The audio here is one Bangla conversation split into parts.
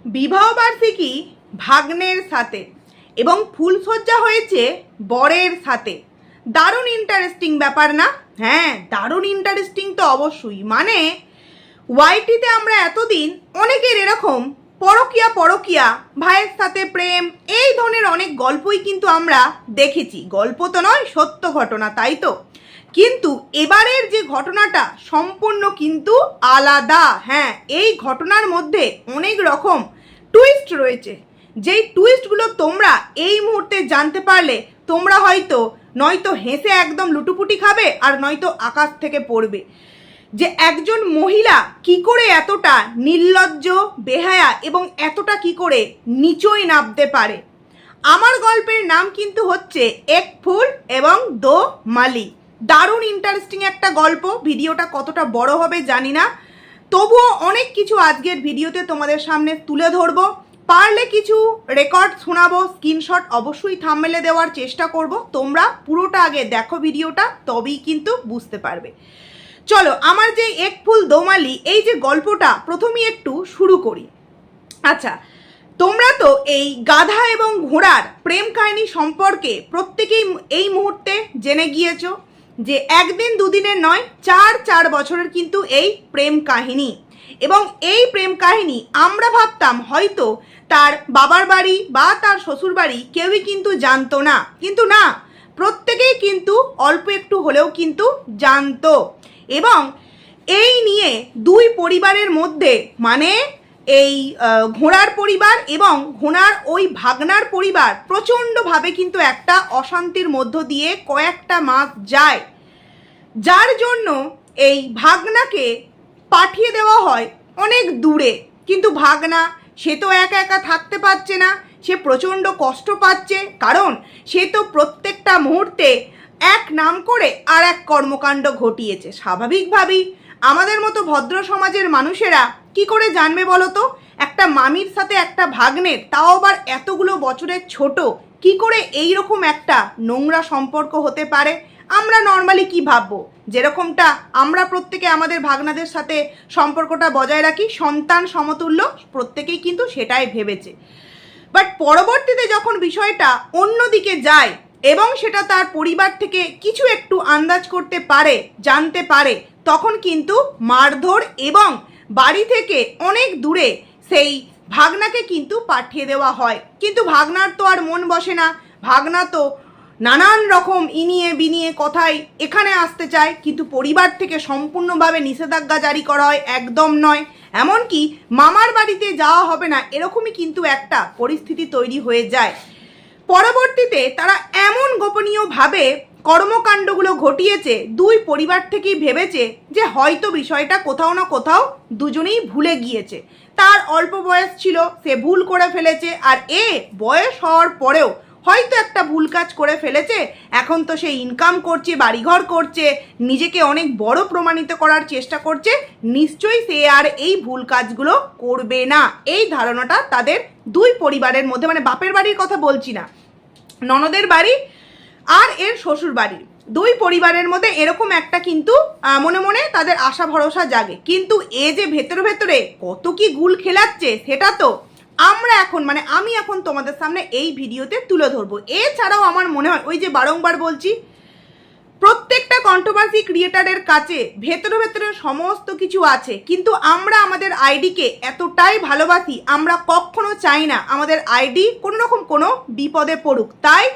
বিবাহ বার্ষিকী ভাগ্নের সাথে এবং ফুলসজ্জা হয়েছে বরের সাথে। দারুণ ইন্টারেস্টিং ব্যাপার না? হ্যাঁ, দারুণ ইন্টারেস্টিং তো অবশ্যই। মানে ওয়াইটিতে আমরা এতদিন অনেকের এরকম পরকীয়া ভাইয়ের সাথে প্রেম, এই ধরনের অনেক গল্পই কিন্তু আমরা দেখেছি। গল্প তো নয়, সত্য ঘটনা, তাই তো? কিন্তু এবারের যে ঘটনাটা সম্পূর্ণ কিন্তু আলাদা। হ্যাঁ, এই ঘটনার মধ্যে অনেক রকম টুইস্ট রয়েছে। যেই টুইস্টগুলো তোমরা এই মুহূর্তে জানতে পারলে তোমরা হয়তো নয়তো হেসে একদম লুটুপুটি খাবে, আর নয়তো আকাশ থেকে পড়বে। যে একজন মহিলা কি করে এতটা নির্লজ্জ, বেহায়া এবং এতটা কি করে নিচই নামতে পারে। আমার গল্পের নাম কিন্তু হচ্ছে এক ফুল এবং দো মালি। দারুণ ইন্টারেস্টিং একটা গল্প। ভিডিওটা কতটা বড় হবে জানি না, তবুও অনেক কিছু আজকের ভিডিওতে তোমাদের সামনে তুলে ধরবো। পারলে কিছু রেকর্ড শোনাবো, স্ক্রিনশট অবশ্যই থাম্বনেলে দেওয়ার চেষ্টা করব। তোমরা পুরোটা আগে দেখো ভিডিওটা, তবেই কিন্তু বুঝতে পারবে। চলো, আমার যে এক ফুল দোমালি এই যে গল্পটা প্রথমেই একটু শুরু করি। আচ্ছা, তোমরা তো এই গাধা এবং ঘোড়ার প্রেম কাহিনী সম্পর্কে প্রত্যেকেই এই মুহূর্তে জেনে গিয়েছো যে একদিন দুদিনের নয়, 4 বছরের কিন্তু এই প্রেম কাহিনী। এবং এই প্রেম কাহিনী আমরা ভাবতাম হয়তো তার বাবার বাড়ি বা তার শ্বশুর বাড়ি কেউই কিন্তু জানতো না, কিন্তু না, প্রত্যেকেই কিন্তু অল্প একটু হলেও কিন্তু জানতো। এবং এই নিয়ে দুই পরিবারের মধ্যে, মানে এই ঘোড়ার পরিবার এবং ঘোড়ার ওই ভাগনার পরিবার প্রচণ্ডভাবে কিন্তু একটা অশান্তির মধ্য দিয়ে কয়েকটা মাস যায়, যার জন্য এই ভাগনাকে পাঠিয়ে দেওয়া হয় অনেক দূরে। কিন্তু ভাগনা সে তো একা একা থাকতে পারছে না, সে প্রচণ্ড কষ্ট পাচ্ছে, কারণ সে তো প্রত্যেকটা মুহূর্তে এক নাম করে আর এক কর্মকাণ্ড ঘটিয়েছে। স্বাভাবিকভাবেই আমাদের মতো ভদ্র সমাজের মানুষেরা কি করে জানবে বলো তো, একটা মামির সাথে একটা ভাগ্নের, তাও আবার এতগুলো বছরের ছোট, কি করে এইরকম একটা নোংরা সম্পর্ক হতে পারে। আমরা নর্মালি কি ভাববো, যেরকমটা আমরা প্রত্যেকে আমাদের ভাগনাদের সাথে সম্পর্কটা বজায় রাখি, সন্তান সমতুল্য, প্রত্যেকেই কিন্তু সেটাই ভেবেছে। বাট পরবর্তীতে যখন বিষয়টা অন্যদিকে যায় এবং সেটা তার পরিবার থেকে কিছু একটু আন্দাজ করতে পারে, জানতে পারে, তখন কিন্তু মারধর এবং বাড়ি থেকে অনেক দূরে সেই ভাগনাকে কিন্তু পাঠিয়ে দেওয়া হয়। কিন্তু ভাগনার তো আর মন বসে না, ভাগনা তো নানান রকম ইনিয়ে বিনিয়ে কথায় এখানে আসতে চায়, কিন্তু পরিবার থেকে সম্পূর্ণভাবে নিষেধাজ্ঞা জারি করা হয়, একদম নয়, এমনকি মামার বাড়িতে যাওয়া হবে না, এরকমই কিন্তু একটা পরিস্থিতি তৈরি হয়ে যায়। পরবর্তীতে তারা এমন গোপনীয়ভাবে কর্মকাণ্ডগুলো ঘটিয়েছে, দুই পরিবার থেকেই ভেবেছে যে হয়তো বিষয়টা কোথাও না কোথাও দুজনেই ভুলে গিয়েছে। তার অল্প বয়স ছিল, সে ভুল করে ফেলেছে, আর বয়স হওয়ার পরেও হয়তো একটা ভুল কাজ করে ফেলেছে। এখন তো সে ইনকাম করছে, বাড়িঘর করছে, নিজেকে অনেক বড় প্রমাণিত করার চেষ্টা করছে, নিশ্চয়ই সে আর এই ভুল কাজগুলো করবে না। এই ধারণাটা তাদের দুই পরিবারের মধ্যে, মানে বাপের বাড়ির কথা বলছি না, ননদের বাড়ি আর এর শ্বশুর বাড়ির দুই পরিবারের মধ্যে এরকম একটা কিন্তু মনে মনে তাদের আশা ভরসা জাগে। কিন্তু এ যে ভেতরে ভেতরে কত কি গুল খেলাচ্ছে, সেটা তো আমরা এখন, মানে আমি এখন তোমাদের সামনে এই ভিডিওতে তুলে ধরবো। এছাড়াও আমার মনে হয়, ওই যে বারংবার বলছি, প্রত্যেকটা কন্ট্রোভার্সি ক্রিয়েটারের কাছে ভেতরে ভেতরে সমস্ত কিছু আছে, কিন্তু আমরা আমাদের আইডিকে এতটাই ভালোবাসি, আমরা কখনো চাই না আমাদের আইডি কোনো রকম কোনো বিপদে পড়ুক। তাই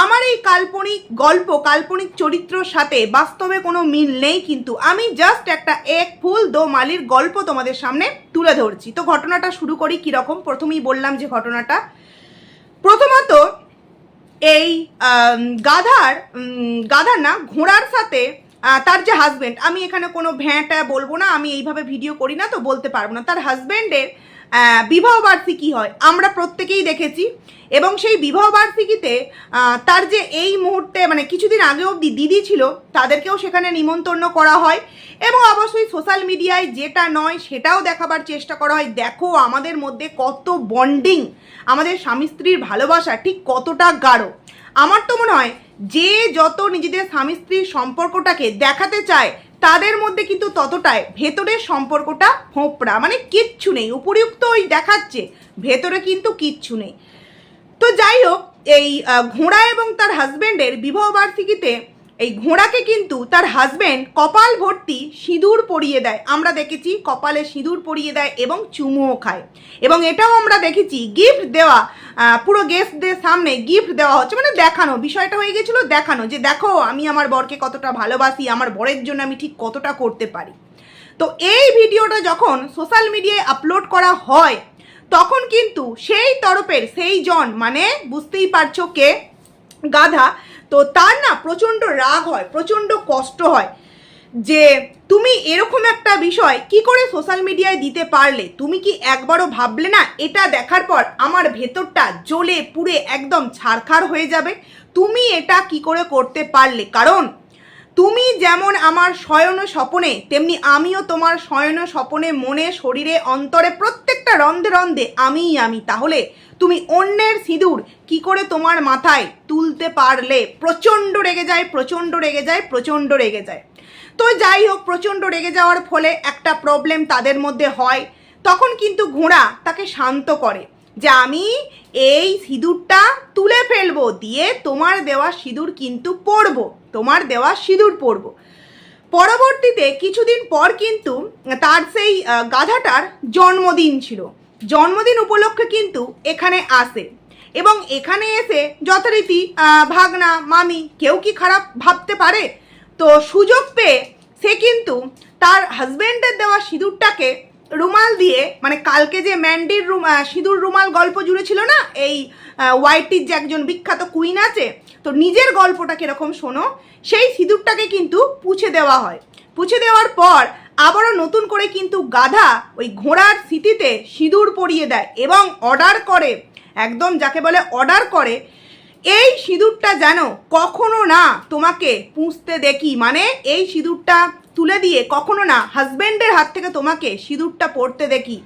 আমার এই কাল্পনিক গল্প, কাল্পনিক চরিত্রের সাথে বাস্তবে কোনো মিল নেই, কিন্তু আমি জাস্ট একটা এক ফুল দো মালির গল্প তোমাদের সামনে তুলে ধরছি। তো ঘটনাটা শুরু করি কীরকম। প্রথমেই বললাম যে ঘটনাটা প্রথমত এই গাধার না, ঘোড়ার সাথে তার যে হাজব্যান্ড, আমি এখানে কোনো ভ্যাঁটা বলবো না, আমি এইভাবে ভিডিও করি না তো বলতে পারবো না, তার হাজব্যান্ডের বিবাহ বার্ষিকী হয়, আমরা প্রত্যেকেই দেখেছি। এবং সেই বিবাহ বার্ষিকীতে তার যে এই মুহূর্তে, মানে কিছুদিন আগে অবধি দিদি ছিল, তাদেরকেও সেখানে নিমন্ত্রণ করা হয়। এবং অবশ্যই সোশ্যাল মিডিয়ায় যেটা নয় সেটাও দেখাবার চেষ্টা করা হয়। দেখো আমাদের মধ্যে কত বন্ডিং, আমাদের স্বামী স্ত্রীর ভালোবাসা ঠিক কতটা গাঢ়। আমার তো মনে হয় যে যত নিজেদের স্বামী স্ত্রীর সম্পর্কটাকে দেখাতে চায়, তাদের মধ্যে কিন্তু ততটাই ভেতরের সম্পর্কটা ফোঁপড়া, মানে কিচ্ছু নেই, উপরিউক্ত ওই দেখাচ্ছে, ভেতরে কিন্তু কিচ্ছু নেই। তো যাই হোক, এই ঘোড়া এবং তার হাজব্যান্ডের বিবাহবার্ষিকীতে এই ঘোড়াকে কিন্তু তার হাজব্যান্ড কপাল ভর্তি সিঁদুর পরিয়ে দেয়, আমরা দেখেছি কপালে সিঁদুর পরিয়ে দেয় এবং চুমুও খায়। এবং এটাও আমরা দেখেছি গিফট দেওয়া, পুরো গেস্টদের সামনে গিফট দেওয়া হচ্ছে, মানে দেখানো, বিষয়টা হয়ে গেছিলো দেখানো যে দেখো আমি আমার বরকে কতটা ভালোবাসি, আমার বরের জন্য আমি ঠিক কতটা করতে পারি। তো এই ভিডিওটা যখন সোশ্যাল মিডিয়ায় আপলোড করা হয় তখন কিন্তু সেই তরফের সেই জন, মানে বুঝতেই পারছো কে, গাধা, তো তার না প্রচণ্ড রাগ হয়, প্রচণ্ড কষ্ট হয় যে তুমি এরকম একটা বিষয় কি করে সোশ্যাল মিডিয়ায় দিতে পারলে, তুমি কি একবারও ভাবলে না এটা দেখার পর আমার ভেতরটা জ্বলে পুড়ে একদম ছারখাড় হয়ে যাবে, তুমি এটা কি করে করতে পারলে? কারণ তুমি যেমন আমার শয়ন স্বপনে তেমনি আমিও তোমার শয়ন স্বপনে, মনে, শরীরে, অন্তরে, প্রত্যেকটা রন্ধে রন্ধে আমি। তাহলে তুমি অন্যের সিঁদুর কি করে তোমার মাথায় তুলতে পারলে? প্রচণ্ড রেগে যায়, প্রচণ্ড রেগে যায়, প্রচণ্ড রেগে যায়। তো যাই হোক, প্রচণ্ড রেগে যাওয়ার ফলে একটা প্রবলেম তাদের মধ্যে হয়। তখন কিন্তু ঘোড়া তাকে শান্ত করে যে আমি এই সিঁদুরটা তুলে ফেলবো, দিয়ে তোমার দেওয়া সিঁদুর কিন্তু পরবো, তোমার দেওয়া সিঁদুর পরবো। পরবর্তীতে কিছুদিন পর কিন্তু তার সেই গাধাটার জন্মদিন ছিল, জন্মদিন উপলক্ষে কিন্তু এখানে আসে এবং এখানে এসে যথারীতি ভাগনা মামি কেউ কি খারাপ ভাবতে পারে? তো সুযোগ পেয়ে সে কিন্তু তার হাজব্যান্ডের দেওয়া সিঁদুরটাকে রুমাল দিয়ে, মানে কালকে যে ম্যান্ডির সিঁদুর রুমাল গল্প জুড়ে ছিল না, এই ওয়াইটির যে একজন বিখ্যাত কুইন আছে, তো নিজের গল্পটা কিরকম শোনো, সেই সিঁদুরটাকে কিন্তু পুছে দেওয়া হয়। পুছে দেওয়ার পর আবারও নতুন করে কিন্তু গাধা ওই ঘোড়ার স্মৃতিতে সিঁদুর পরিয়ে দেয় এবং অর্ডার করে, একদম যাকে বলে অর্ডার করে, এই সিঁদুরটা যেন কখনো না তোমাকে পুঁছতে দেখি, মানে এই সিঁদুরটা তুলে দিয়ে কখনো না হাজব্যান্ডের হাত থেকে তোমাকে সিঁদুরটা পরতে দেখি।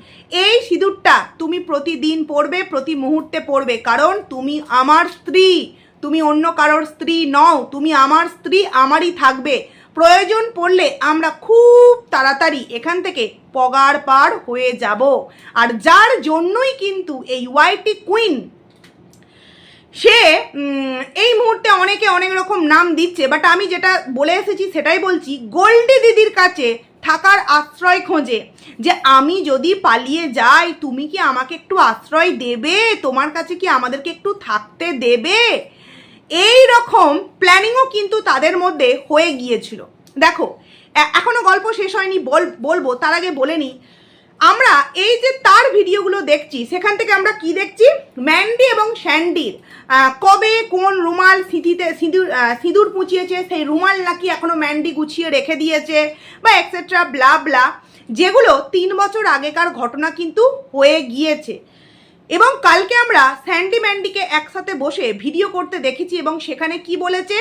এই সিঁদুরটা তুমি প্রতিদিন পরবে, প্রতি মুহূর্তে পরবে, কারণ তুমি আমার স্ত্রী, তুমি অন্য কারোর স্ত্রী নও, তুমি আমার স্ত্রী, আমারই থাকবে। প্রয়োজন পড়লে আমরা খুব তাড়াতাড়ি এখান থেকে পগার পার হয়ে যাব। আর যার জন্যই কিন্তু এই ওয়াইটি কুইন, সে এই মুহূর্তে অনেকে অনেক রকম নাম দিচ্ছে, বাট আমি যেটা বলে এসেছি সেটাই বলছি, গোল্ডি দিদির কাছে থাকার আশ্রয় খোঁজে, যে আমি যদি পালিয়ে যাই তুমি কি আমাকে একটু আশ্রয় দেবে, তোমার কাছে কি আমাদেরকে একটু থাকতে দেবে, এই রকম প্ল্যানিংও কিন্তু তাদের মধ্যে হয়ে গিয়েছিল। দেখো এখনো গল্প শেষ হয়নি, বলবো তার আগে বলে নিই, আমরা এই যে তার ভিডিওগুলো দেখছি সেখান থেকে আমরা কি দেখছি, ম্যান্ডি এবং স্যান্ডির কবে কোন রুমাল সিঁদুর পুঁচিয়েছে, সেই রুমাল নাকি এখনো ম্যান্ডি গুছিয়ে রেখে দিয়েছে বা এক্সেট্রা ব্লা ব্লা, যেগুলো 3 বছর আগেকার ঘটনা কিন্তু হয়ে গিয়েছে। এবং কালকে আমরা স্যান্ডি ম্যান্ডিকে একসাথে বসে ভিডিও করতে দেখেছি এবং সেখানে কি বলেছে,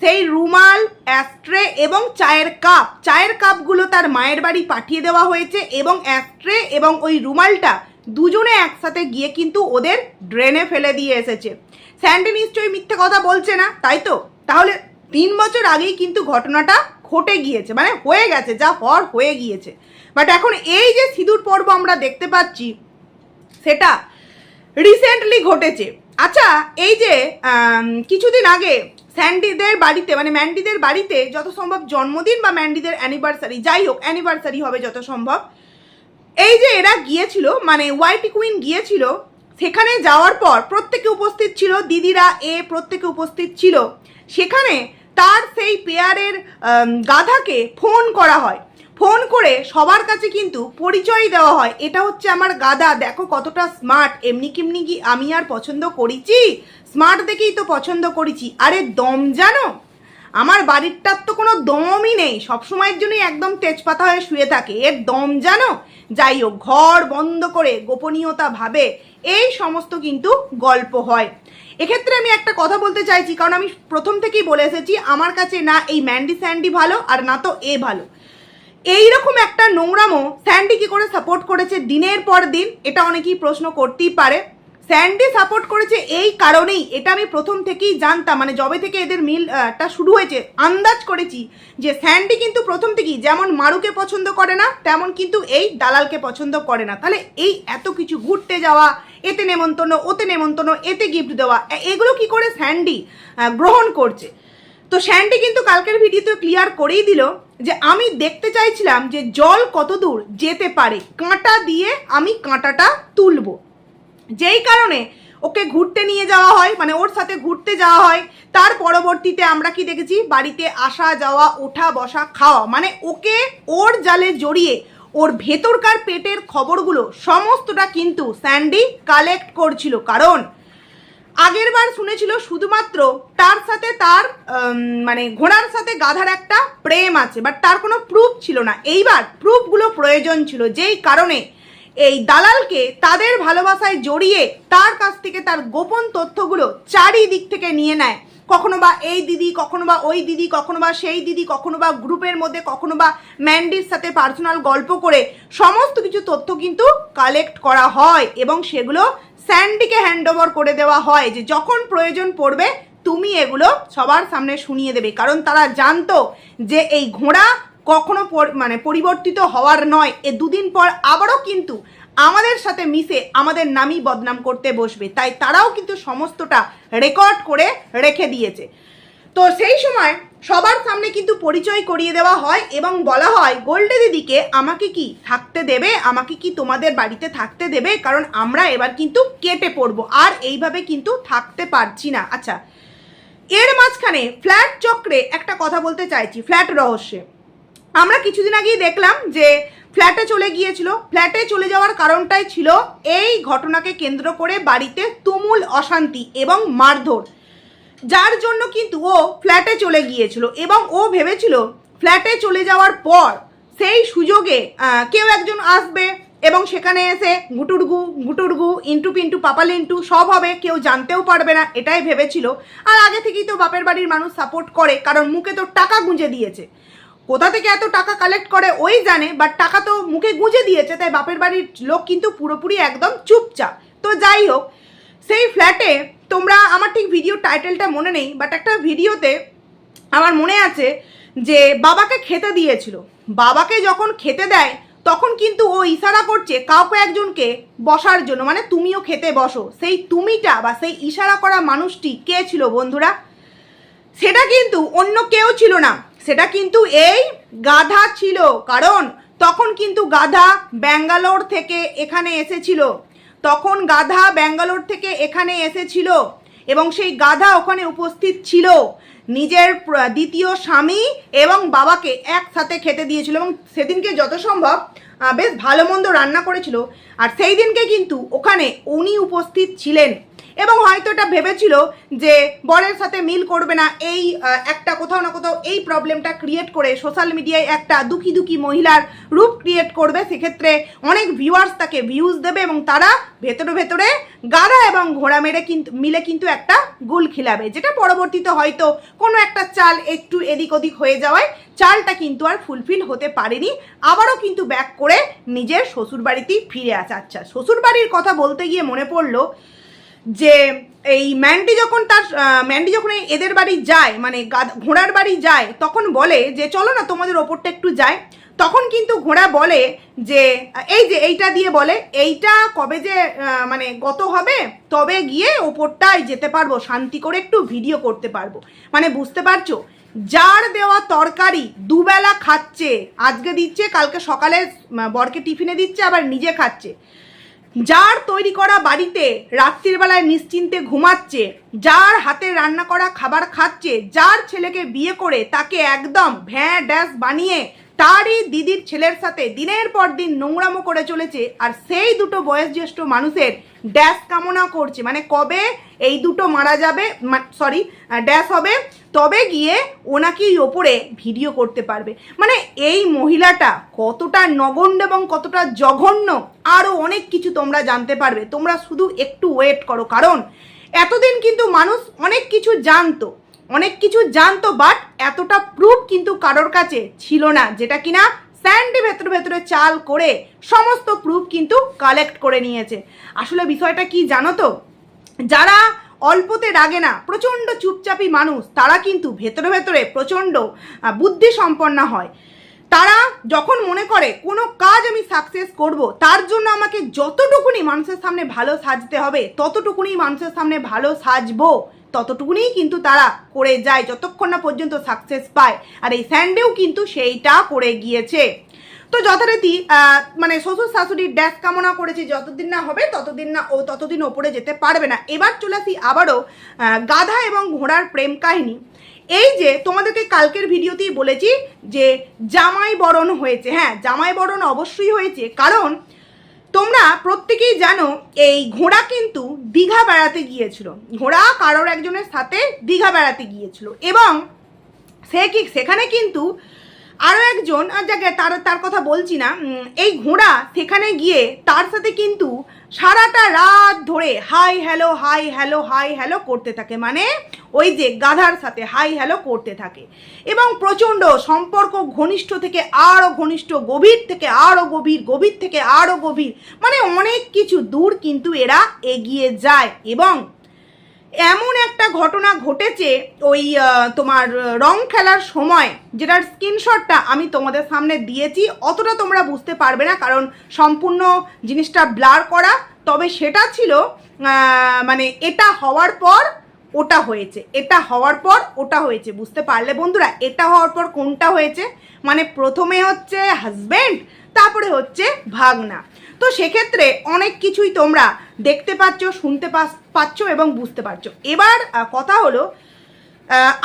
সেই রুমাল, অ্যাস্ট্রে এবং চায়ের কাপগুলো তার মায়ের বাড়ি পাঠিয়ে দেওয়া হয়েছে এবং অ্যাস্ট্রে এবং ওই রুমালটা দুজনে একসাথে গিয়ে কিন্তু ওদের ড্রেনে ফেলে দিয়ে এসেছে। স্যান্ডি নিশ্চয়ই মিথ্যে কথা বলছে না, তাই তো? তাহলে 3 বছর আগেই কিন্তু ঘটনাটা ঘটে গিয়েছে, মানে হয়ে গেছে, যা হওয়ার হয়ে গিয়েছে। বাট এখন এই যে সিঁদুর পর্ব আমরা দেখতে পাচ্ছি সেটা রিসেন্টলি ঘটেছে। আচ্ছা, এই যে কিছুদিন আগে স্যান্ডিদের বাড়িতে, মানে ম্যান্ডিদের বাড়িতে যত সম্ভব জন্মদিন বা ম্যান্ডিদের অ্যানিভার্সারি, যাই হোক অ্যানিভার্সারি হবে যত সম্ভব, এই যে এরা গিয়েছিল, মানে ওয়াইটি কুইন গিয়েছিল, সেখানে যাওয়ার পর প্রত্যেকে উপস্থিত ছিল, দিদিরা প্রত্যেকে উপস্থিত ছিল। সেখানে তার সেই পেয়ারের গাধাকে ফোন করা হয়, ফোন করে সবার কাছে কিন্তু পরিচয় দেওয়া হয়, এটা হচ্ছে আমার গাধা, দেখো কতটা স্মার্ট, এমনি কেমনি কি আমি আর পছন্দ করেছি, স্মার্ট দেখেই তো পছন্দ করেছি। আরে দম জানো, আমার বাড়িরটার তো কোনো দমই নেই, সবসময়ের জন্যই একদম তেজপাতা হয়ে শুয়ে থাকে, এর দম জানো। যাই হোক, ঘর বন্ধ করে গোপনীয়তা ভাবে এই সমস্ত কিন্তু গল্প হয়। এক্ষেত্রে আমি একটা কথা বলতে চাইছি, কারণ আমি প্রথম থেকেই বলে এসেছি আমার কাছে না এই ম্যান্ডি স্যান্ডি ভালো আর না তো ভালো। এইরকম একটা নোংরামো স্যান্ডি কি করে সাপোর্ট করেছে দিনের পর দিন, এটা অনেকেই প্রশ্ন করতেই পারে। স্যান্ডি সাপোর্ট করেছে এই কারণেই, এটা আমি প্রথম থেকেই জানতাম, মানে যবে থেকে এদের মিলটা শুরু হয়েছে আন্দাজ করেছি যে স্যান্ডি কিন্তু প্রথম থেকেই যেমন মারুকে পছন্দ করে না তেমন কিন্তু এই দালালকে পছন্দ করে না। তাহলে এই এত কিছু ঘুরতে যাওয়া, এতে নেমন্তন্ন, ওতে নেমন্তন্ন, এতে গিফট দেওয়া, এগুলো কি করে স্যান্ডি গ্রহণ করছে? তো স্যান্ডি কিন্তু কালকের ভিডিওতে ক্লিয়ার করেই দিল যে আমি দেখতে চাইছিলাম যে জল কত দূর যেতে পারে, কাঁটা দিয়ে আমি কাঁটাটা তুলব, যেই কারণে ওকে ঘুরতে নিয়ে যাওয়া হয়, মানে ওর সাথে ঘুরতে যাওয়া হয়। তার পরবর্তীতে আমরা কি দেখেছি, বাড়িতে আসা যাওয়া, ওঠা বসা, খাওয়া, মানে ওকে ওর জালে জড়িয়ে ওর ভেতরকার পেটের খবরগুলো সমস্তটা কিন্তু স্যান্ডি কালেক্ট করছিল। কারণ আগের বার শুনেছিল শুধুমাত্র তার সাথে তার মানে ঘোড়ার সাথে গাধার একটা প্রেম আছে, বাট তার কোনো প্রুফ ছিল না। এইবার প্রুফগুলো প্রয়োজন ছিল, যেই কারণে এই দালালকে তাদের ভালোবাসায় জড়িয়ে তার কাছ থেকে তার গোপন তথ্যগুলো চারিদিক থেকে নিয়ে নেয়। কখনো বা এই দিদি, কখনো বা ওই দিদি, কখনো বা সেই দিদি, কখনো বা গ্রুপের মধ্যে, কখনো বা ম্যান্ডির সাথে পার্সোনাল গল্প করে সমস্ত কিছু তথ্য কিন্তু কালেক্ট করা হয় এবং সেগুলো স্যান্ডিকে হ্যান্ড ওভার করে দেওয়া হয় যে যখন প্রয়োজন পড়বে তুমি এগুলো সবার সামনে শুনিয়ে দেবে। কারণ তারা জানতো যে এই ঘোড়া কখনো মানে পরিবর্তিত হওয়ার নয়, এ দুদিন পর আবারও কিন্তু আমাদের সাথে মিশে আমাদের নামই বদনাম করতে বসবে, তাই তারাও কিন্তু সমস্তটা রেকর্ড করে রেখে দিয়েছে। তো সেই সময় সবার সামনে কিন্তু পরিচয় করিয়ে দেওয়া হয় এবং বলা হয় গোল্ডে দিদিকে আমাকে কি থাকতে দেবে, আমাকে কি তোমাদের বাড়িতে থাকতে দেবে, কারণ আমরা এবার কিন্তু কেটে পড়বো, আর এইভাবে কিন্তু থাকতে পারছি না। আচ্ছা, এর মাঝখানে ফ্ল্যাট চক্রে একটা কথা বলতে চাইছি, ফ্ল্যাট রহস্যে। আমরা কিছুদিন আগেই দেখলাম যে ফ্ল্যাটে চলে গিয়েছিল, ফ্ল্যাটে চলে যাওয়ার কারণটাই ছিল এই ঘটনাকে কেন্দ্র করে বাড়িতে তুমুল অশান্তি এবং মারধর, যার জন্য কিন্তু ও ফ্ল্যাটে চলে গিয়েছিল এবং ও ভেবেছিল ফ্ল্যাটে চলে যাওয়ার পর সেই সুযোগে কেউ একজন আসবে এবং সেখানে এসে গুটুরগু ইন্টু পিন্টু পাপালিন্টু সব হবে, কেউ জানতেও পারবে না, এটাই ভেবেছিল। আর আগে থেকেই তো বাপের বাড়ির মানুষ সাপোর্ট করে, কারণ মুখে তো টাকা গুঁজে দিয়েছে, কোথা থেকে এত টাকা কালেক্ট করে ওই জানে, বাট টাকা তো মুখে গুঁজে দিয়েছে, তাই বাপের বাড়ির লোক কিন্তু পুরোপুরি একদম চুপচাপ। তো যাই হোক, সেই ফ্ল্যাটে তোমরা, আমার ঠিক ভিডিও টাইটেলটা মনে নেই, বাট একটা ভিডিওতে আমার মনে আছে যে বাবাকে খেতে দিয়েছিল, বাবাকে যখন খেতে দেয় তখন কিন্তু ও ইশারা করছে কাউকে একজনকে বসার জন্য, মানে তুমিও খেতে বসো। সেই তুমিটা বা সেই ইশারা করা মানুষটি কে ছিল বন্ধুরা? সেটা কিন্তু অন্য কেউ ছিল না, সেটা কিন্তু এই গাধা ছিল। কারণ তখন কিন্তু গাধা ব্যাঙ্গালোর থেকে এখানে এসেছিল, তখন গাধা ব্যাঙ্গালোর থেকে এখানে এসেছিল এবং সেই গাধা ওখানে উপস্থিত ছিল, নিজের দ্বিতীয় স্বামী এবং বাবাকে একসাথে খেতে দিয়েছিল এবং সেদিনকে যত সম্ভব বেশ ভালো মন্দ রান্না করেছিল। আর সেই দিনকে কিন্তু ওখানে উনি উপস্থিত ছিলেন এবং হয়তো এটা ভেবেছিল যে বরের সাথে মিল করবে না, এই একটা কোথাও না কোথাও এই প্রবলেমটা ক্রিয়েট করে সোশ্যাল মিডিয়ায় একটা দুঃখী মহিলার রূপ ক্রিয়েট করবে, সেক্ষেত্রে অনেক ভিউয়ার্স তাকে ভিউজ দেবে এবং তারা ভেতরে ভেতরে গাড়া এবং ঘোড়া মেরে কিন্তু মিলে কিন্তু একটা গুল খিলাবে, যেটা পরবর্তীতে হয়তো কোনো একটা চাল একটু এদিক ওদিক হয়ে যাওয়ায় চালটা কিন্তু আর ফুলফিল হতে পারেনি, আবারও কিন্তু ব্যাক করে নিজের শ্বশুরবাড়িতেই ফিরে আসে। আচ্ছা, শ্বশুরবাড়ির কথা বলতে গিয়ে মনে পড়লো যে এই ম্যান্ডি যখন এদের বাড়ি যায়, মানে ঘোড়ার বাড়ি যায়, তখন বলে যে চলো না তোমাদের ওপরটা একটু যায়। তখন কিন্তু ঘোড়া বলে যে এইটা দিয়ে বলে এইটা কবে যে মানে গত হবে তবে গিয়ে ওপরটায় যেতে পারবো, শান্তি করে একটু ভিডিও করতে পারবো। মানে বুঝতে পারছো, যার দেওয়া তরকারি দুবেলা খাচ্ছে, আজকে দিচ্ছে, কালকে সকালে বরকে টিফিনে দিচ্ছে, আবার নিজে খাচ্ছে, যার তৈরি করা বাড়িতে রাত্রির বেলায় নিশ্চিন্তে ঘুমাচ্ছে, যার হাতে রান্না করা খাবার খাচ্ছে, যার ছেলেকে বিয়ে করে তাকে একদম ভ্যাঁ ড্যাস বানিয়ে তারই দিদির ছেলের সাথে দিনের পর দিন নোংরামো করে চলেছে, আর সেই দুটো বয়োজ্যেষ্ঠ মানুষের ড্যাশ কামনা করছে, মানে কবে এই দুটো মারা যাবে, ড্যাশ হবে, তবে গিয়ে ওনাকে ওপরে ভিডিও করতে পারবে। মানে এই মহিলাটা কতটা নগণ্য এবং কতটা জঘন্য আরও অনেক কিছু তোমরা জানতে পারবে, তোমরা শুধু একটু ওয়েট করো। কারণ এতদিন কিন্তু মানুষ অনেক কিছু জানতো, বাট এতটা প্রুফ কিন্তু কারোর কাছে ছিল না, যেটা কিনা স্যান্ডি ভেতরে ভেতরে চাল করে সমস্ত প্রুফ কিন্তু কালেক্ট করে নিয়েছে। আসলে বিষয়টা কি জানো তো, যারা অল্পতে রাগে না, প্রচণ্ড চুপচাপি মানুষ, তারা কিন্তু ভেতরে ভেতরে প্রচণ্ড বুদ্ধি সম্পন্ন হয়। তারা যখন মনে করে কোনো কাজ আমি সাকসেস করব, তার জন্য আমাকে যতটুকুনি মানুষের সামনে ভালো সাজতে হবে, ততটুকুনি মানুষের সামনে ভালো সাজবো, ততটুকুনি কিন্তু তারা করে যায় যতক্ষণ না পর্যন্ত সাকসেস পায়। আর এই স্যান্ডেও কিন্তু সেইটা করে গিয়েছে। তো যথারীতি মানে শ্বশুর শাশুড়ির ড্যাশ কামনা করেছে, যতদিন না হবে ততদিন ওপরে যেতে পারবে না। এবার চলে আসি আবারও গাধা এবং ঘোড়ার প্রেম কাহিনী। এই যে তোমাদেরকে কালকের ভিডিওতেই বলেছি যে জামাই বরণ হয়েছে। হ্যাঁ, জামাই বরণ অবশ্যই হয়েছে, কারণ তোমরা প্রত্যেকেই জানো এই ঘোড়া কিন্তু দীঘা বেড়াতে গিয়েছিল। ঘোড়া কারোর একজনের সাথে দীঘা বেড়াতে গিয়েছিল এবং সেখানে কিন্তু আরও একজন, যাকে তার কথা বলছি না, এই ঘোড়া সেখানে গিয়ে তার সাথে কিন্তু সারাটা রাত ধরে hi hello hi hello hi hello করতে থাকে, মানে ওই যে গাধার সাথে হাই হ্যালো করতে থাকে এবং প্রচণ্ড সম্পর্ক ঘনিষ্ঠ থেকে আরও ঘনিষ্ঠ, গভীর থেকে আরও গভীর, গভীর থেকে আরও গভীর, মানে অনেক কিছু দূর কিন্তু এরা এগিয়ে যায়। এবং এমন একটা ঘটনা ঘটেছে ওই তোমার রং খেলার সময়, যেটার স্ক্রিনশটটা আমি তোমাদের সামনে দিয়েছি। অতটা তোমরা বুঝতে পারবে না কারণ সম্পূর্ণ জিনিসটা ব্লার করা, তবে সেটা ছিল মানে এটা হওয়ার পর ওটা হয়েছে, এটা হওয়ার পর ওটা হয়েছে, বুঝতে পারলে বন্ধুরা? এটা হওয়ার পর কোনটা হয়েছে, মানে প্রথমে হচ্ছে হাজব্যান্ড, তারপরে হচ্ছে ভাগনা। তো সেক্ষেত্রে অনেক কিছুই তোমরা দেখতে পাচ্ছ, শুনতে পাচ্ছ এবং বুঝতে পারছো। এবার কথা হলো,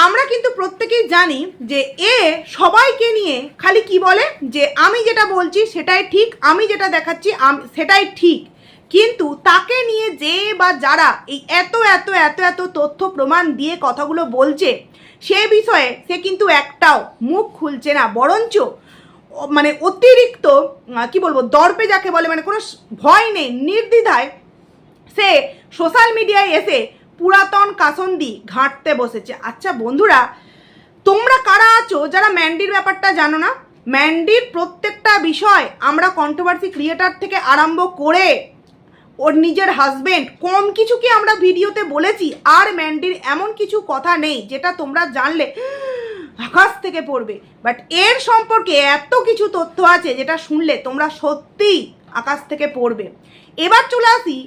আমরা কিন্তু প্রত্যেকেই জানি যে এ সবাইকে নিয়ে খালি কি বলে যে আমি যেটা বলছি সেটাই ঠিক, আমি যেটা দেখাচ্ছি সেটাই ঠিক, কিন্তু তাকে নিয়ে যে বা যারা এই এত এত এত এত তথ্য প্রমাণ দিয়ে কথাগুলো বলছে, সে বিষয়ে সে কিন্তু একটাও মুখ খুলছে না, বরঞ্চ মানে অতিরিক্ত কি বলবো, দর্পে যাকে বলে, মানে কোনো ভয় নেই, নির্দ্বিধায় সে সোশ্যাল মিডিয়ায় এসে পুরাতন কাসন্দি ঘাঁটতে বসেছে। আচ্ছা বন্ধুরা, তোমরা কারা আছো যারা ম্যান্ডির ব্যাপারটা জানো না? ম্যান্ডির প্রত্যেকটা বিষয় আমরা কন্ট্রোভার্সি ক্রিয়েটার থেকে আরম্ভ করে ওর নিজের হাজবেন্ড, কম কিছু কি আমরা ভিডিওতে বলেছি? আর ম্যান্ডির এমন কিছু কথা নেই যেটা তোমরা জানলে আকাশ থেকে পড়বে, বাট এর সম্পর্কে এত কিছু তথ্য আছে যেটা শুনলে তোমরা সত্যিই আকাশ থেকে পড়বে। এবার চলে আসি,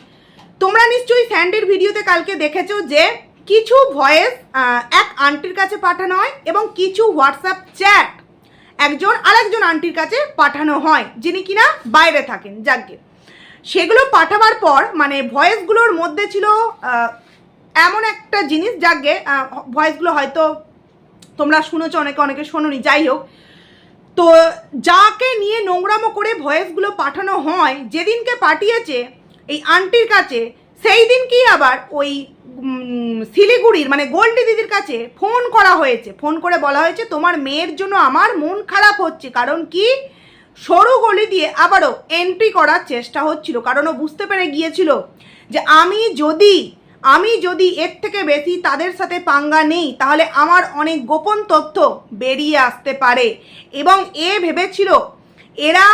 তোমরা নিশ্চয়ই স্যান্ডির ভিডিওতে কালকে দেখেছো যে কিছু ভয়েস এক আন্টির কাছে পাঠানো হয় এবং কিছু হোয়াটসঅ্যাপ চ্যাট একজন আরেকজন আন্টির কাছে পাঠানো হয়, যিনি কিনা বাইরে থাকেন। যাকে সেগুলো পাঠাবার পর মানে ভয়েসগুলোর মধ্যে ছিল এমন একটা জিনিস, যাকে ভয়েসগুলো হয়তো তোমরা শুনেছো, অনেকে শোনোনি, যাই হোক। তো যাকে নিয়ে নোংরামো করে ভয়েসগুলো পাঠানো হয়, যেদিনকে পাঠিয়েছে এই আন্টির কাছে, সেই দিনকেই আবার ওই শিলিগুড়ির মানে গোল্ডি দিদির কাছে ফোন করা হয়েছে। ফোন করে বলা হয়েছে তোমার মেয়ের জন্য আমার মন খারাপ হচ্ছে, কারণ কি সরু গলি দিয়ে আবারও এন্ট্রি করার চেষ্টা হচ্ছিল, কারণ ও বুঝতে পেরে গিয়েছিল যে আমি যদি এর থেকে বেশি তাদের সাথে পাঙ্গা নেই, তাহলে আমার অনেক গোপন তথ্য বেরিয়ে আসতে পারে। এবং এ ভেবেছিল এরা,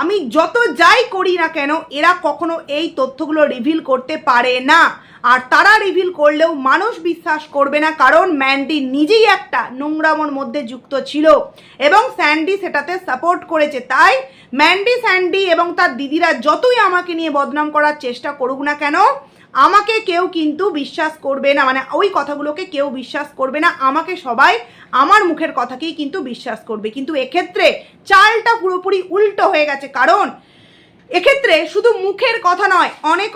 আমি যত যাই করি না কেন, এরা কখনো এই তথ্যগুলো রিভিল করতে পারে না। আর তারা রিভিল করলেও মানুষ বিশ্বাস করবে না, কারণ ম্যান্ডি নিজেই একটা নোংরামোর মধ্যে যুক্ত ছিল এবং স্যান্ডি সেটাতে সাপোর্ট করেছে। তাই স্যান্ডি এবং তার দিদিরা যতই আমাকে নিয়ে বদনাম করার চেষ্টা করুক না কেন, আমাকে কেউ কিন্তু বিশ্বাস করবে না, মানে ওই কথাগুলোকে কেউ বিশ্বাস করবে না, আমাকে সবাই আমার মুখের কথাকেই কিন্তু বিশ্বাস করবে। কিন্তু এক্ষেত্রে চালটা পুরোপুরি উল্টো হয়ে গেছে, কারণ এক্ষেত্রে শুধু মুখের কথা নয়, অনেক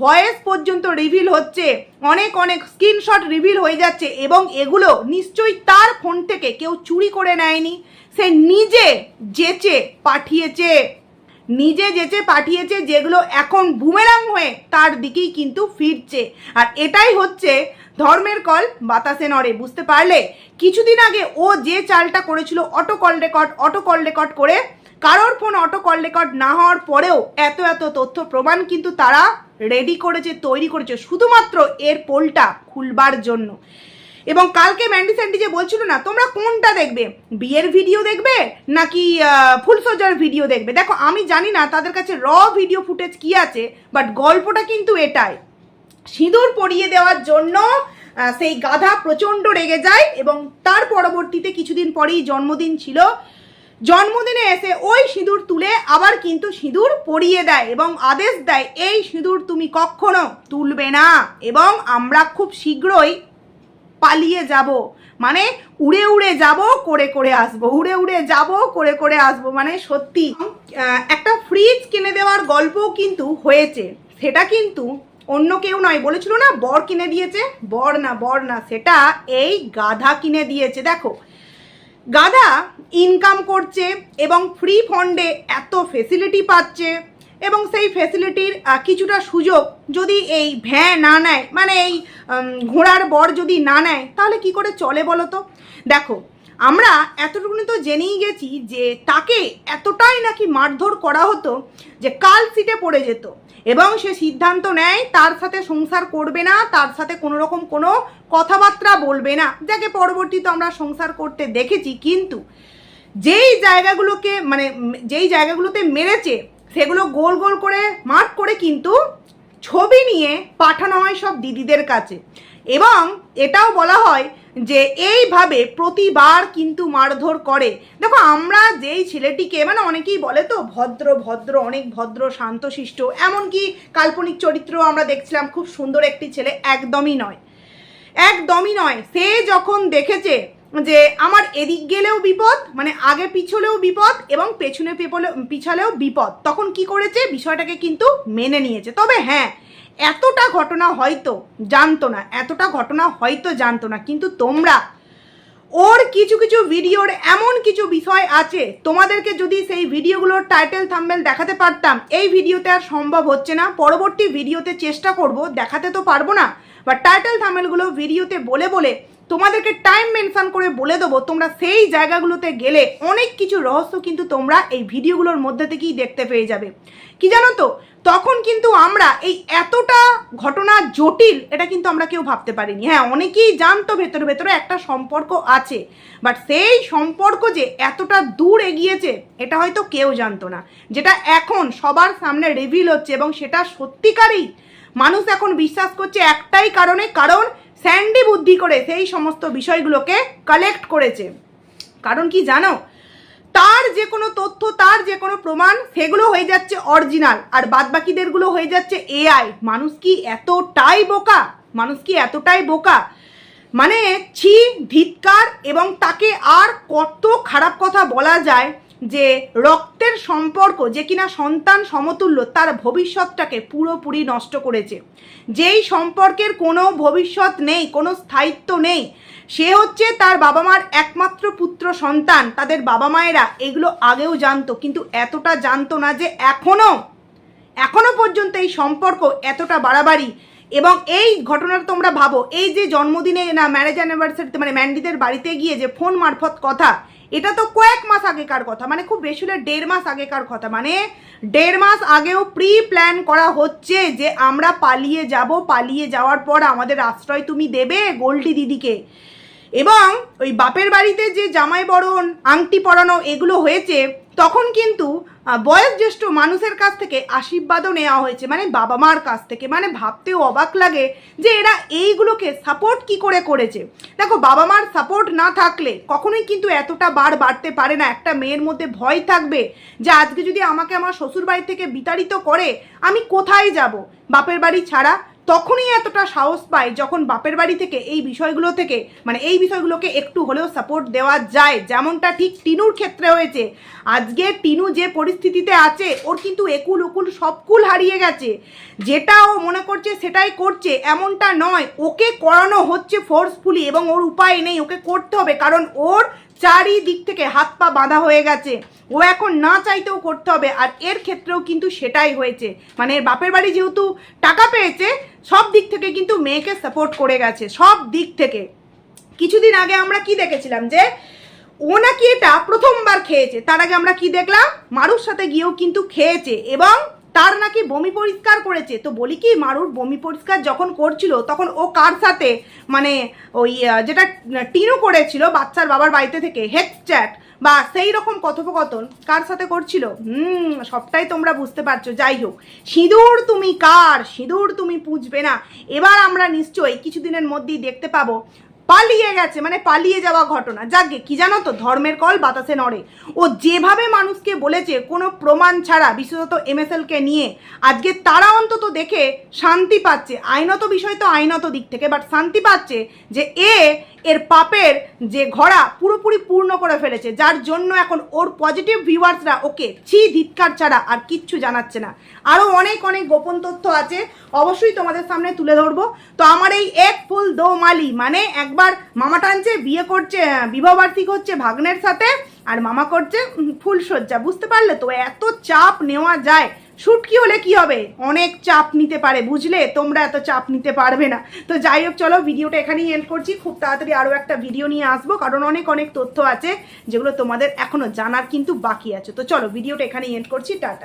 ভয়েস পর্যন্ত রিভিল হচ্ছে, অনেক স্ক্রিনশট রিভিল হয়ে যাচ্ছে এবং এগুলো নিশ্চয়ই তার ফোন থেকে কেউ চুরি করে নেয়নি, সে নিজে যেচে পাঠিয়েছে, যেগুলো এখন বুমেরাং হয়ে তার দিকেই কিন্তু ফিরছে। আর এটাই হচ্ছে ধর্মের কল বাতাসে নড়ে, বুঝতে পারলে? কিছুদিন আগে ও যে চালটা করেছিল, অটো কল রেকর্ড করে, কারোর ফোন অটো কল রেকর্ড না হওয়ার পরেও এত তথ্য প্রমাণ কিন্তু তারা রেডি করেছে, তৈরি করেছে শুধুমাত্র এর পোলটা খুলবার জন্য। এবং কালকে ম্যান্ডি স্যান্ডি যে বলছিল না তোমরা কোনটা দেখবে, বিয়ের ভিডিও দেখবে নাকি ফুলসজ্জার ভিডিও দেখবে। দেখো আমি জানি না তাদের কাছে র ভিডিও ফুটেজ কি আছে, বাট গল্পটা কিন্তু এটাই, সিঁদুর পরিয়ে দেওয়ার জন্য সেই গাধা প্রচণ্ড রেগে যায় এবং তার পরবর্তীতে কিছুদিন পরেই জন্মদিন ছিল, জন্মদিনে এসে ওই সিঁদুর তুলে আবার কিন্তু সিঁদুর পরিয়ে দেয় এবং আদেশ দেয় এই সিঁদুর তুমি কখনো তুলবে না এবং আমরা খুব শীঘ্রই পালিয়ে যাব, মানে উড়ে উড়ে যাব করে করে আসবো, উড়ে উড়ে যাব করে করে আসবো। মানে সত্যি একটা ফ্রিজ কিনে দেওয়ার গল্পও কিন্তু হয়েছে, সেটা কিন্তু অন্য কেউ নয়, বলেছিল না বর কিনে দিয়েছে, বর না সেটা এই গাধা কিনে দিয়েছে। দেখো গাধা ইনকাম করছে এবং ফ্রি ফান্ডে এত ফেসিলিটি পাচ্ছে এবং সেই ফেসিলিটির কিছুটা সুযোগ যদি এই না নেয়, মানে এই ঘোড়ার বর যদি না নেয় তাহলে কি করে চলে বলো তো। দেখো আমরা এতটুকুনি তো জেনেই গেছি যে তাকে এতটাই নাকি মারধর করা হতো যে কাল সিটে পড়ে যেত এবং সে সিদ্ধান্ত নেয় তার সাথে সংসার করবে না, তার সাথে কোনো রকম কোনো কথাবার্তা বলবে না, যাকে পরবর্তীতে আমরা সংসার করতে দেখেছি। কিন্তু যেই জায়গাগুলোতে মেরেছে সেগুলো গোল গোল করে মার্ক করে কিন্তু ছবি নিয়ে পাঠানো হয় সব দিদিদের কাছে এবং এটাও বলা হয় যে এইভাবে প্রতিবার কিন্তু মারধর করে। দেখো আমরা যেই ছেলেটিকে, মানে অনেকেই বলে তো ভদ্র অনেক ভদ্র শান্তশিষ্ট, এমনকি কাল্পনিক চরিত্র আমরা দেখছিলাম খুব সুন্দর একটি ছেলে, একদমই নয়। সে যখন দেখেছে যে আমার এদিক গেলেও বিপদ, মানে আগে পিছলেও বিপদ এবং পেছনে পিছালেও বিপদ, তখন কি করেছে বিষয়টাকে কিন্তু মেনে নিয়েছে। তবে হ্যাঁ এতটা ঘটনা হয়তো জানতো না, কিন্তু তোমরা ওর কিছু ভিডিওর এমন কিছু বিষয় আছে, তোমাদেরকে যদি সেই ভিডিওগুলোর টাইটেল থাম্বনেল দেখাতে পারতাম, এই ভিডিওতে আর সম্ভব হচ্ছে না, পরবর্তী ভিডিওতে চেষ্টা করব, দেখাতে তো পারবো না, বা টাইটেল থাম্বনেলগুলো ভিডিওতে বলে তোমাদেরকে টাইম মেনশন করে বলে দেবো, তোমরা সেই জায়গাগুলোতে গেলে অনেক কিছু রহস্য কিন্তু তোমরা এই ভিডিওগুলোর মধ্যে থেকেই দেখতে পেয়ে যাবে। কি জানো তো, তখন কিন্তু আমরা এই এতটা ঘটনা জটিল এটা কিন্তু আমরা কেউ ভাবতে পারিনি। হ্যাঁ অনেকেই জানতো ভেতরে একটা সম্পর্ক আছে, বাট সেই সম্পর্ক যে এতটা দূর এগিয়েছে এটা হয়তো কেউ জানতো না, যেটা এখন সবার সামনে রিভিল হচ্ছে এবং সেটা সত্যিকারই মানুষ এখন বিশ্বাস করছে একটাই কারণ স্যান্ডি বুদ্ধি করে সেই সমস্ত বিষয়গুলোকে কালেক্ট করেছে। কারণ কি জানো, তার যে কোনো তথ্য, তার যে কোনো প্রমাণ, সেগুলো হয়ে যাচ্ছে অরিজিনাল আর বাদবাকিদেরগুলো হয়ে যাচ্ছে এআই। মানুষ কি এতটাই বোকা, মানে ছি, ধিক্কার। এবং তাকে আর কত খারাপ কথা বলা যায় যে রক্তের সম্পর্ক, যে কিনা সন্তান সমতুল্য, তার ভবিষ্যৎটাকে পুরোপুরি নষ্ট করেছে। যেই সম্পর্কের কোনো ভবিষ্যৎ নেই, কোনো স্থায়িত্ব নেই, সে হচ্ছে তার বাবা মার একমাত্র পুত্র সন্তান। তাদের বাবা মায়েরা এগুলো আগেও জানতো, কিন্তু এতটা জানতো না যে এখনো পর্যন্ত এই সম্পর্ক এতটা বাড়াবাড়ি। এবং এই ঘটনাটা তোমরা ভাবো, এই যে জন্মদিনে না ম্যারেজ অ্যানিভার্সারিতে মানে ম্যান্ডিদের বাড়িতে গিয়ে যে ফোন মারফত কথা, এটা তো কয়েক মাস আগেকার কথা, মানে খুব বেশি হলে 1.5 মাস আগেকার কথা। মানে 1.5 মাস আগেও প্রি প্ল্যান করা হচ্ছে যে আমরা পালিয়ে যাওয়ার পর আমাদের আশ্রয় তুমি দেবে গোল্ডি দিদিকে। এবং ওই বাপের বাড়িতে যে জামাই বরণ, আংটি পরানো এগুলো হয়েছে, তখন কিন্তু বয়োজ্যেষ্ঠ মানুষের কাছ থেকে আশীর্বাদও নেওয়া হয়েছে, মানে বাবা মার কাছ থেকে। মানে ভাবতেও অবাক লাগে যে এরা এইগুলোকে সাপোর্ট কি করে করেছে। দেখো বাবা মার সাপোর্ট না থাকলে কখনোই কিন্তু এতটা বাড়তে পারে না। একটা মেয়ের মধ্যে ভয় থাকবে যে আজকে যদি আমাকে আমার শ্বশুর বাড়ি থেকে বিতাড়িত করে আমি কোথায় যাব, বাপের বাড়ি ছাড়া। তখনই এতটা সাহস পায় যখন বাপের বাড়ি থেকে এই বিষয়গুলোকে একটু হলেও সাপোর্ট দেওয়া যায়, যেমনটা ঠিক টিনুর ক্ষেত্রে হয়েছে। আজকে টিনু যে পরিস্থিতিতে আছে, ওর কিন্তু একুল উকুল সব কুল হারিয়ে গেছে। যেটা ও মনে করছে সেটাই করছে এমনটা নয়, ওকে করানো হচ্ছে ফোর্সফুলি এবং ওর উপায় নেই, ওকে করতে হবে। কারণ ওর চারিদিক থেকে হাত পা বাঁধা হয়ে গেছে, ও এখন না চাইতেও করতে হবে। আর এর ক্ষেত্রেও কিন্তু সেটাই হয়েছে, মানে বাপের বাড়ি যেহেতু টাকা পেয়েছে, সব দিক থেকে কিন্তু মেয়েকে সাপোর্ট করে গেছে, সব দিক থেকে। কিছুদিন আগে আমরা কি দেখেছিলাম যে ও নাকি এটা প্রথমবার খেয়েছে, তার আগে আমরা কি দেখলাম মারুর সাথে গিয়েও কিন্তু খেয়েছে এবং তার নাকি বমি পরিষ্কার করেছে। তো বলি কি, মারুর বমি পরিষ্কার যখন করছিল তখন ও কার সাথে, মানে ওই যেটা টিনু করেছিল বাচ্চার বাবার বাড়িতে থেকে হেক্স চ্যাট বা সেই রকম কথোপকথন কার সাথে করছিল? সবটাই তোমরা বুঝতে পারছো। যাই হোক, সিঁদুর তুমি কার, সিঁদুর তুমি পুঁজবে না, এবার আমরা নিশ্চয়ই কিছুদিনের মধ্যেই দেখতে পাবো পালিয়ে গেছে, মানে পালিয়ে যাওয়া ঘটনা। যাকে কি জানো তো, ধর্মের কল বাতাসে নড়ে। ও যেভাবে মানুষকে বলেছে কোনো প্রমাণ ছাড়া, বিশেষত এমএসএলকে নিয়ে, আজকে তারা অন্তত দেখে শান্তি পাচ্ছে। আইনত বিষয় তো আইনত দিক থেকে, বাট শান্তি পাচ্ছে যে এর পাপের যে ঘোড়া পুরোপুরি পূর্ণ করে ফেলেছে, যার জন্য এখন ওর পজিটিভ ভিউয়ার্সরা ওকে ধিক্কার ছাড়া আর কিচ্ছু জানাচ্ছে না। আরও অনেক অনেক গোপন তথ্য আছে, অবশ্যই তোমাদের সামনে তুলে ধরবো। তো আমার এই এক ফুল দো মালি, মানে একবার মামা টানছে, বিয়ে করছে, বিবাহবার্ষিকী হচ্ছে ভাগ্নের সাথে, আর মামা করছে ফুলসজ্জা। বুঝতে পারলে তো? এত চাপ নেওয়া যায়, শুটকি হলে কি হবে, অনেক চাপ নিতে পারে, বুঝলে? তোমরা এত চাপ নিতে পারবে না। তো যাই হোক, চলো ভিডিওটা এখানেই এন্ড করছি। খুব তাড়াতাড়ি আরও একটা ভিডিও নিয়ে আসবো, কারণ অনেক অনেক তথ্য আছে যেগুলো তোমাদের এখনো জানার কিন্তু বাকি আছে। তো চলো ভিডিওটা এখানেই এন্ড করছি, টাটা।